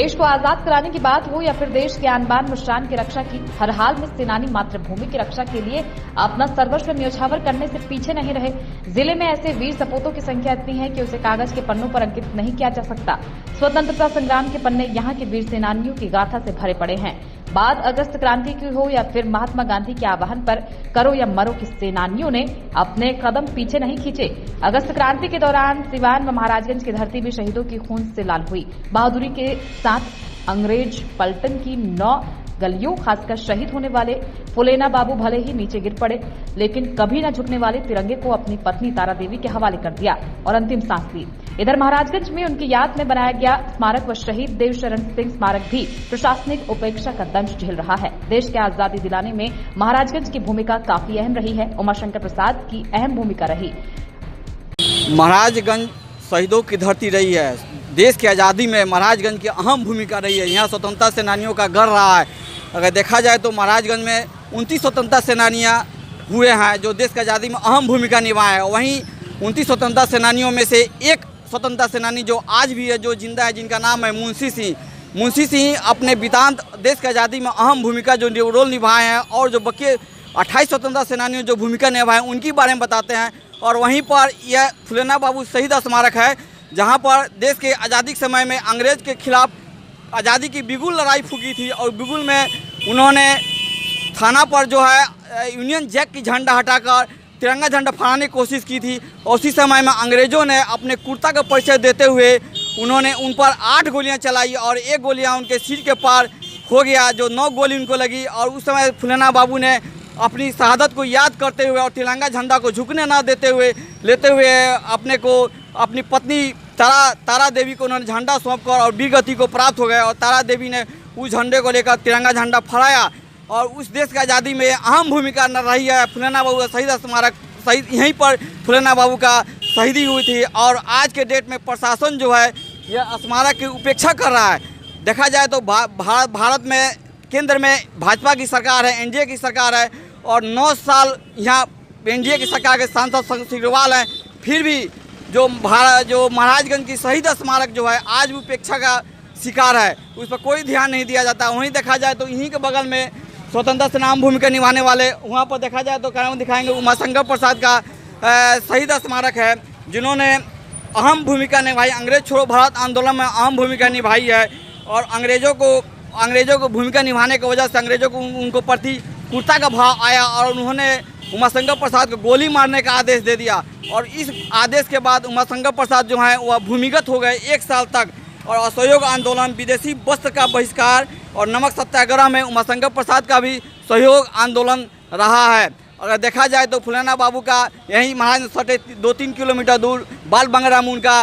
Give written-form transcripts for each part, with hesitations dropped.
देश को आजाद कराने की बात हो या फिर देश के आन बान शान की रक्षा की, हर हाल में सेनानी मातृभूमि की रक्षा के लिए अपना सर्वस्व न्योछावर करने से पीछे नहीं रहे। जिले में ऐसे वीर सपूतों की संख्या इतनी है कि उसे कागज के पन्नों पर अंकित नहीं किया जा सकता। स्वतंत्रता संग्राम के पन्ने यहाँ के वीर सेनानियों की गाथा से भरे पड़े हैं। बात अगस्त क्रांति की हो या फिर महात्मा गांधी के आह्वान पर करो या मरो की सेनानियों ने अपने कदम पीछे नहीं खींचे। अगस्त क्रांति के दौरान सिवान व महाराजगंज की धरती भी शहीदों की खून से लाल हुई। बहादुरी के साथ अंग्रेज पलटन की 9 गलियों, खासकर शहीद होने वाले फुलेना बाबू भले ही नीचे गिर पड़े, लेकिन कभी न झुकने वाले तिरंगे को अपनी पत्नी तारा देवी के हवाले कर दिया और अंतिम सांस ली। इधर महाराजगंज में उनकी याद में बनाया गया स्मारक व शहीद देवशरण सिंह स्मारक भी प्रशासनिक उपेक्षा का दंश झेल रहा है। देश के आजादी दिलाने में महाराजगंज की भूमिका काफी अहम रही है। उमाशंकर प्रसाद की अहम भूमिका रही। महाराजगंज शहीदों की धरती रही है। देश की आज़ादी में महाराजगंज की अहम भूमिका रही है। यहाँ स्वतंत्रता सेनानियों का गढ़ रहा है। अगर देखा जाए तो महाराजगंज में 29 स्वतंत्रता सेनानियाँ हुए हैं जो देश की आज़ादी में अहम भूमिका निभाए हैं। वहीं 29 स्वतंत्रता सेनानियों में से एक स्वतंत्रता सेनानी जो आज भी है, जो जिंदा है, जिनका नाम है मुंशी सिंह। मुंशी सिंह अपने बितांत देश की आज़ादी में अहम भूमिका जो रोल निभाए हैं और जो बाकी 28 स्वतंत्रता सेनानियों जो भूमिका निभाए हैं उनके बारे में बताते हैं। और वहीं पर यह फुलेना बाबू शहीद स्मारक है जहां पर देश के आज़ादी के समय में अंग्रेज के खिलाफ आज़ादी की बिगुल लड़ाई फूकी थी और बिगुल में उन्होंने थाना पर जो है यूनियन जैक की झंडा हटाकर तिरंगा झंडा फहराने की कोशिश की थी। और उसी समय में अंग्रेज़ों ने अपने कुर्ता का परिचय देते हुए उन्होंने उन पर 8 गोलियां चलाई और 1 गोलियां उनके सिर के पार हो गया, जो 9 गोली उनको लगी। और उस समय फुलेना बाबू ने अपनी शहादत को याद करते हुए और तिरंगा झंडा को झुकने ना लेते हुए अपनी पत्नी तारा देवी को उन्होंने झंडा सौंपकर और वीर गति को प्राप्त हो गए। और तारा देवी ने उस झंडे को लेकर तिरंगा झंडा फहराया और उस देश की आज़ादी में अहम भूमिका रही है। फुलेना बाबू का शहीद स्मारक शहीद यहीं पर फुलेना बाबू का शहीदी हुई थी। और आज के डेट में प्रशासन जो है यह स्मारक की उपेक्षा कर रहा है। देखा जाए तो भारत में केंद्र में भाजपा की सरकार है, एनडीए की सरकार है और 9 साल यहाँ एनडीए की सरकार के सांसद सिग्रीवाल हैं, फिर भी जो महाराजगंज की शहीद स्मारक जो है आज भी उपेक्षा का शिकार है, उस पर कोई ध्यान नहीं दिया जाता। वहीं देखा जाए तो यहीं के बगल में स्वतंत्रता सेनानी भूमिका निभाने वाले वहाँ पर देखा जाए तो क्या दिखाएंगे उमाशंकर प्रसाद का शहीद स्मारक है, जिन्होंने अहम भूमिका निभाई। अंग्रेज छोड़ो भारत आंदोलन में अहम भूमिका निभाई है और अंग्रेज़ों को भूमिका निभाने की वजह से अंग्रेज़ों को उनको प्रति कुर्ता का भाव आया और उन्होंने उमाशंकर प्रसाद को गोली मारने का आदेश दे दिया। और इस आदेश के बाद उमाशंकर प्रसाद जो हैं वह भूमिगत हो गए 1 साल तक। और असहयोग आंदोलन, विदेशी वस्त्र का बहिष्कार और नमक सत्याग्रह में उमाशंकर प्रसाद का भी सहयोग आंदोलन रहा है। अगर देखा जाए तो फुलेना बाबू का यहीं महाराज सटे 2-3 किलोमीटर दूर बाल बंगरा में उनका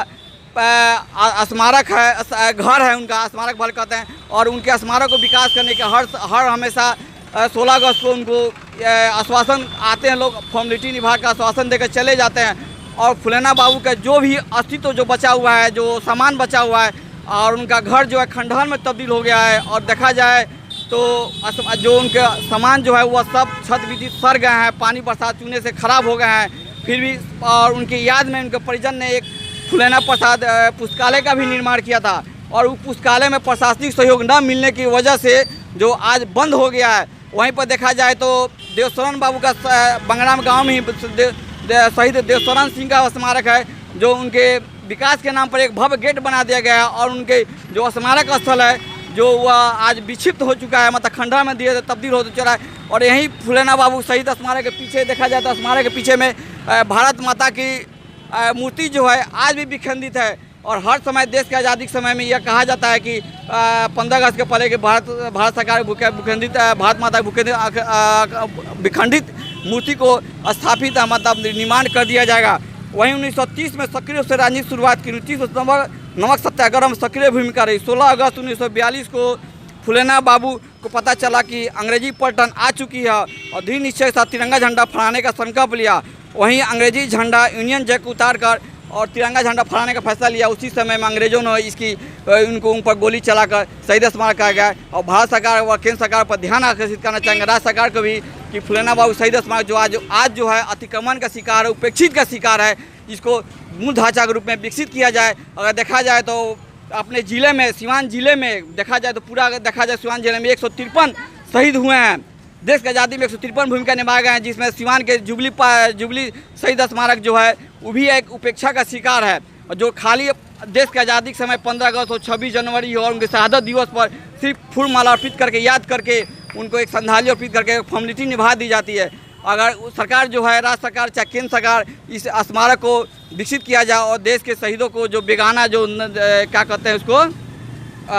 स्मारक है, घर है, उनका स्मारक भर कहते हैं। और उनके स्मारक को विकास करने के हर हमेशा 16 अगस्त को उनको आश्वासन आते हैं, लोग फॉर्मेलिटी निभा कर आश्वासन देकर चले जाते हैं। और फुलेना बाबू का जो भी अस्तित्व जो बचा हुआ है, जो सामान बचा हुआ है और उनका घर जो है खंडहर में तब्दील हो गया है। और देखा जाए तो जो उनके सामान जो है वह सब छत विदित सड़ गए हैं, पानी बरसात चूने से ख़राब हो गए हैं। फिर भी और उनकी याद में उनके परिजन ने एक फुलेना प्रसाद पुस्तकालय का भी निर्माण किया था और उस पुस्तकालय में प्रशासनिक सहयोग न मिलने की वजह से जो आज बंद हो गया है। वहीं पर देखा जाए तो देवशरण बाबू का बंगराम गांव में ही शहीद देवशरण सिंह का स्मारक है, जो उनके विकास के नाम पर एक भव्य गेट बना दिया गया है। और उनके जो स्मारक स्थल है जो वह आज विक्षिप्त हो चुका है, मतलब खंडहर में धीरे तब्दील हो चुका है। और यहीं फुलेना बाबू शहीद स्मारक के पीछे देखा जाए तो स्मारक के पीछे में भारत माता की मूर्ति जो है आज भी विखंडित है। और हर समय देश की आज़ादी के समय में यह कहा जाता है कि 15 अगस्त के पहले कि भारत सरकार विखंडित भारत माता विखंडित मूर्ति को स्थापित मतलब निर्माण कर दिया जाएगा। वहीं 1930 में सक्रिय रूप से राजनीति शुरुआत की। 29 सितंबर नमक सत्याग्रह में सक्रिय भूमिका रही। 16 अगस्त 1942 को फुलेना बाबू को पता चला कि अंग्रेजी पलटन आ चुकी है और दृढ़ निश्चय के साथ तिरंगा झंडा फहराने का संकल्प लिया। वहीं अंग्रेजी झंडा यूनियन जैक उतार कर और तिरंगा झंडा फहराने का फैसला लिया। उसी समय में अंग्रेजों ने उन पर गोली चलाकर शहीद स्मारक किया गया। और भारत सरकार व केंद्र सरकार पर ध्यान आकर्षित करना चाहेंगे, राज्य सरकार को भी, कि फुलेना बाबू शहीद स्मारक जो आज जो है अतिक्रमण का शिकार है, उपेक्षित का शिकार है, इसको मूल ढांचा के रूप में विकसित किया जाए। अगर देखा जाए तो अपने ज़िले में, सिवान ज़िले में देखा जाए तो पूरा अगर देखा जाए सिवान ज़िले में 153 शहीद हुए हैं। देश की आज़ादी में 153 भूमिका निभाए गए हैं, जिसमें सिवान के जुबली शहीद स्मारक जो है वो भी एक उपेक्षा का शिकार है। और जो खाली देश की आज़ादी के समय 15 अगस्त और 26 जनवरी और उनके शहादत दिवस पर सिर्फ फूल माला अर्पित करके, याद करके, उनको एक श्रद्धांजलि अर्पित करके फॉर्मेलिटी निभा दी जाती है। अगर सरकार जो है, राज्य सरकार चाहे केंद्र सरकार, इस स्मारक को विकसित किया जाए और देश के शहीदों को जो बेगाना जो क्या कहते हैं उसको,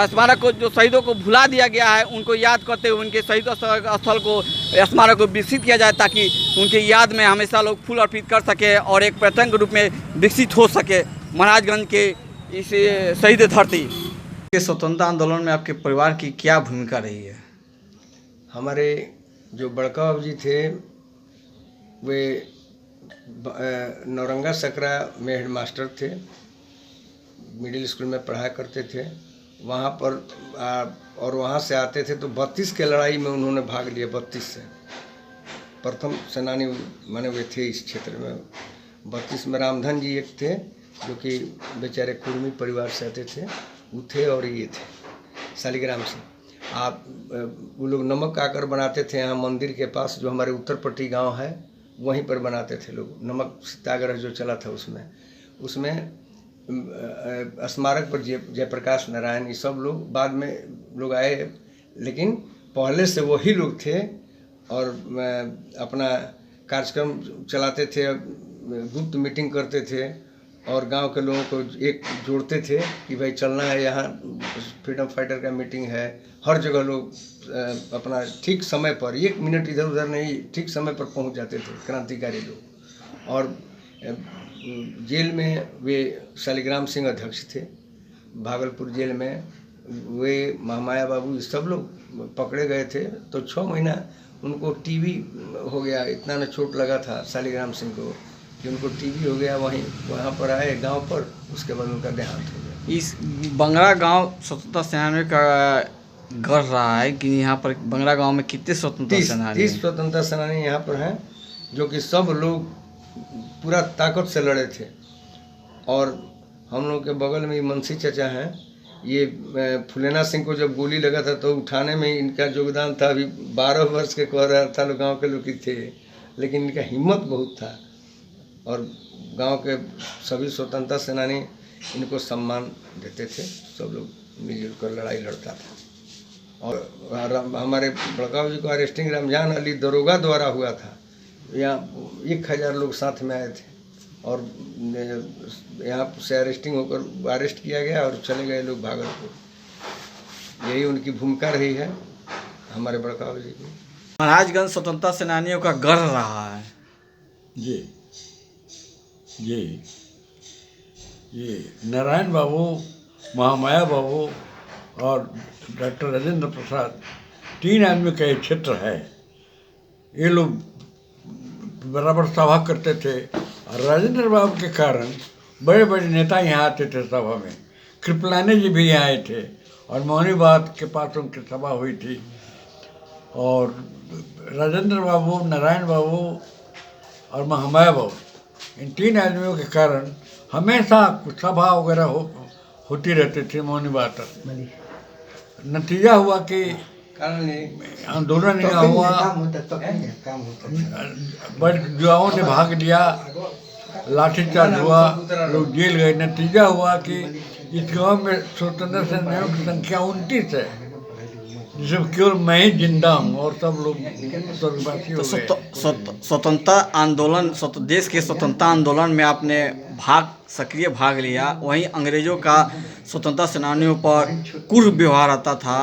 स्मारक को, जो शहीदों को भुला दिया गया है, उनको याद करते हुए उनके शहीद स्थल को, स्मारक को विकसित किया जाए, ताकि उनकी याद में हमेशा लोग फूल अर्पित कर सके और एक पर्यटन के रूप में विकसित हो सके महाराजगंज के इस शहीद धरती के। स्वतंत्रता आंदोलन में आपके परिवार की क्या भूमिका रही है? हमारे जो बड़का बाबू जी थे वे नौरंगा सकरा में हेड मास्टर थे, मिडिल स्कूल में पढ़ाया करते थे वहाँ पर, और वहाँ से आते थे तो 32 के लड़ाई में उन्होंने भाग लिया। 32 से प्रथम सेनानी माने हुए थे इस क्षेत्र में। 32 में रामधन जी एक थे जो कि बेचारे कुर्मी परिवार से आते थे, वो थे, और ये थे शालिग्राम से। आप वो लोग नमक आकर बनाते थे यहाँ मंदिर के पास, जो हमारे उत्तरपट्टी गांव है वहीं पर बनाते थे लोग। नमक सत्याग्रह जो चला था उसमें स्मारक पर जयप्रकाश नारायण ये सब लोग बाद में लोग आए, लेकिन पहले से वही लोग थे और अपना कार्यक्रम चलाते थे, गुप्त मीटिंग करते थे और गांव के लोगों को एक जोड़ते थे कि भाई चलना है, यहाँ फ्रीडम फाइटर का मीटिंग है। हर जगह लोग अपना ठीक समय पर, 1 मिनट इधर उधर नहीं, ठीक समय पर पहुंच जाते थे क्रांतिकारी लोग। और जेल में वे शालिग्राम सिंह अध्यक्ष थे, भागलपुर जेल में वे महामाया बाबू सब लोग पकड़े गए थे। तो 6 महीना उनको टीबी हो गया, इतना न चोट लगा था शालिग्राम सिंह को कि उनको टीबी हो गया। वहाँ पर आए गांव पर, उसके बाद उनका देहांत हो गया। इस बंगरा गांव स्वतंत्रता सेनानी का गढ़ रहा है कि यहाँ पर बंगरा गांव में कितने स्वतंत्रता सेनानी? 30 स्वतंत्रता सेनानी यहाँ पर हैं, जो कि सब लोग पूरा ताकत से लड़े थे। और हम लोग के बगल में मनसी चाचा हैं, ये फुलेना सिंह को जब गोली लगा था तो उठाने में इनका योगदान था। अभी 12 वर्ष के कह रहा था, गांव के लोग थे, लेकिन इनका हिम्मत बहुत था। और गांव के सभी स्वतंत्रता सेनानी इनको सम्मान देते थे, सब लोग मिलजुल कर लड़ाई लड़ता था। और हमारे बड़का जी को अरेस्टिंग रमजान अली दरोगा द्वारा हुआ था। यहाँ 1000 लोग साथ में आए थे और यहाँ से अरेस्टिंग होकर अरेस्ट किया गया और चले गए लोग भागलपुर। यही उनकी भूमिका रही है हमारे बड़का जी की। महाराजगंज स्वतंत्रता सेनानियों का गढ़ रहा है। जी ये नारायण बाबू, महामाया बाबू और डॉक्टर राजेंद्र प्रसाद, 3 आदमी का एक क्षेत्र है। ये लोग बराबर सभा करते थे और राजेंद्र बाबू के कारण बड़े बड़े नेता यहाँ आते थे सभा में। कृपलानी जी भी यहाँ आए थे और मौनीबाद के पास उनकी सभा हुई थी। और राजेंद्र बाबू, नारायण बाबू और महामाया बाबू, इन 3 आदमियों के कारण हमेशा सभा वगैरह होती रहती थी मौनीबाद तक। नतीजा हुआ कि आंदोलन यहाँ हुआ, बड़े युवाओं ने भाग लिया, लाठीचार्ज हुआ, लोग जेल गए। नतीजा हुआ कि इस गाँव में स्वतंत्रता सेनानियों की संख्या 29 है, जिसमें केवल मैं ही जिंदा हूँ और सब लोग स्वर्गवासी हो गए। स्वतंत्रता आंदोलन, देश के स्वतंत्रता आंदोलन में आपने सक्रिय भाग लिया। वहीं अंग्रेजों का स्वतंत्रता सेनानियों पर क्रूर व्यवहार आता था,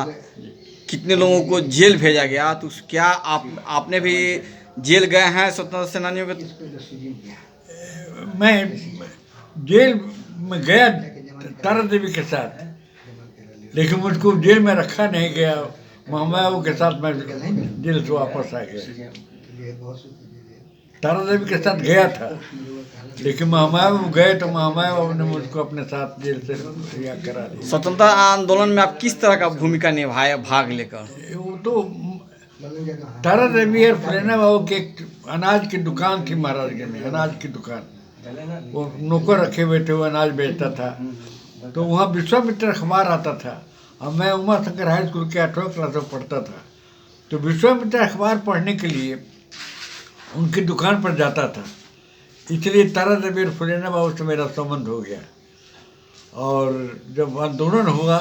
कितने लोगों को जेल भेजा गया। तो क्या आपने भी जेल गए हैं स्वतंत्रता सेनानियों के? मैं जेल में गया तारा देवी के साथ, लेकिन मुझको जेल में रखा नहीं गया। महामाया के साथ मैं जेल से वापस आ गया। तारा देवी के साथ गया था, लेकिन महामाया गए तो महामाया ने मुझको अपने साथ जेल से रिहा करा दिया। स्वतंत्रता आंदोलन में आप किस तरह का भूमिका निभाया भाग लेकर? वो तो तारा देवी और फुलेना बाबू के अनाज की दुकान थी महाराजगंज में, अनाज की दुकान। वो नौकर रखे हुए थे, वो अनाज बेचता था। तो वहाँ विश्वामित्र अखबार आता था। और मैं उमा शंकर हाई स्कूल के 8वीं क्लास में पढ़ता था। तो विश्वामित्र अखबार पढ़ने के लिए उनकी दुकान पर जाता था। इसलिए तारादेवी फुलेना बाबू से मेरा संबंध हो गया। और जब आंदोलन हुआ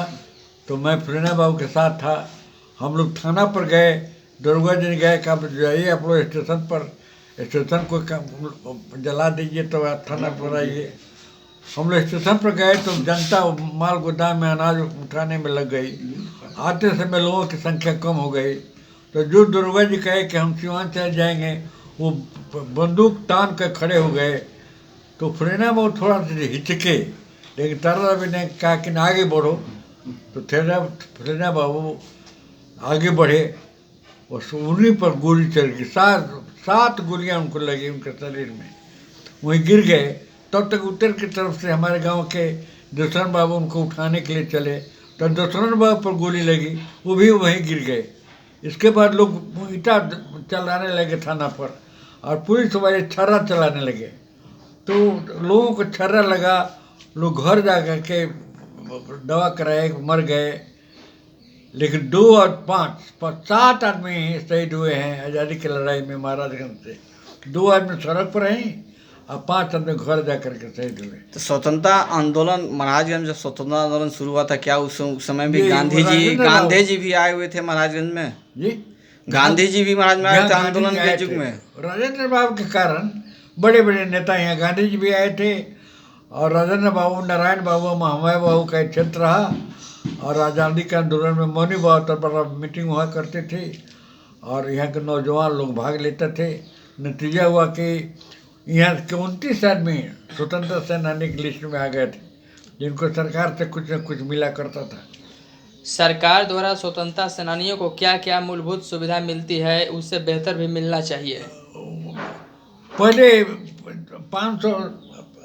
तो मैं फुलेना बाबू के साथ था। हम लोग थाना पर गए, दरोगा जी ने गए कहा जाइए आप लोग स्टेशन पर, स्टेशन को जला दीजिए तो आप थाना पर आइए। हम लोग स्टेशन पर गए तो जनता माल गोदाम में अनाज उठाने में लग गई। आते समय लोगों की संख्या कम हो गई। तो जो दरोगा जी कहे कि हम सिवान चले जाएंगे, वो बंदूक तान कर खड़े हो गए। तो फुलेना बाबू थोड़ा सा हिचके, लेकिन तारादेवी ने कहा कि आगे बढ़ो। तो फुलेना बाबू आगे बढ़े और उन्हीं पर गोली चल गई। 7 गोलियां उनको लगी उनके शरीर में, वहीं गिर गए। तब तक उत्तर की तरफ से हमारे गांव के दशरथ बाबू उनको उठाने के लिए चले, तो दशरथ बाबू पर गोली लगी, वो भी वहीं गिर गए। इसके बाद लोग ईंटा चलाने लगे थाना पर और पुलिस वाले छर्रा चलाने लगे। तो लोगों को छर्रा लगा, लोग घर जा कर के दवा कराए, मर गए। लेकिन 2 और 5 7 आदमी शहीद हुए हैं आज़ादी की लड़ाई में महाराजगंज से। 2 आदमी सड़क पर हैं और 5 आदमी घर जा कर के शहीद हुए। तो स्वतंत्रता आंदोलन महाराजगंज में, जब स्वतंत्रता आंदोलन शुरू हुआ था, क्या उस समय भी ये गांधी राजेंद्र जी भी आए हुए थे महाराजगंज में? जी, गांधी जी भी महाराज में आए थे आंदोलन गांधी जी के युग आए में? थे। राजेंद्र बाबू के कारण बड़े बड़े नेता यहाँ, गांधी जी भी आए थे। और राजेंद्र बाबू, नारायण बाबू, महामाया बाबू का एक क्षेत्र रहा। और आज़ादी के आंदोलन में मौनी बाबू पर मीटिंग हुआ करते थे और यहाँ के नौजवान लोग भाग लेते थे। नतीजा हुआ कि यहाँ के 29 आदमी स्वतंत्रता सेनानी की लिस्ट में आ गए थे, जिनको सरकार से कुछ न कुछ मिला करता था। सरकार द्वारा स्वतंत्रता सेनानियों को क्या क्या मूलभूत सुविधा मिलती है, उससे बेहतर भी मिलना चाहिए। पहले 500,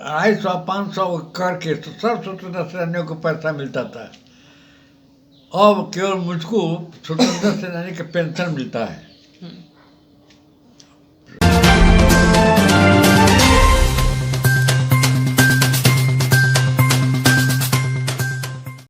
250, 500 करके तो सब स्वतंत्रता सेनानियों को पैसा मिलता था। अब केवल मुझको स्वतंत्रता सेनानी का पेंशन मिलता है।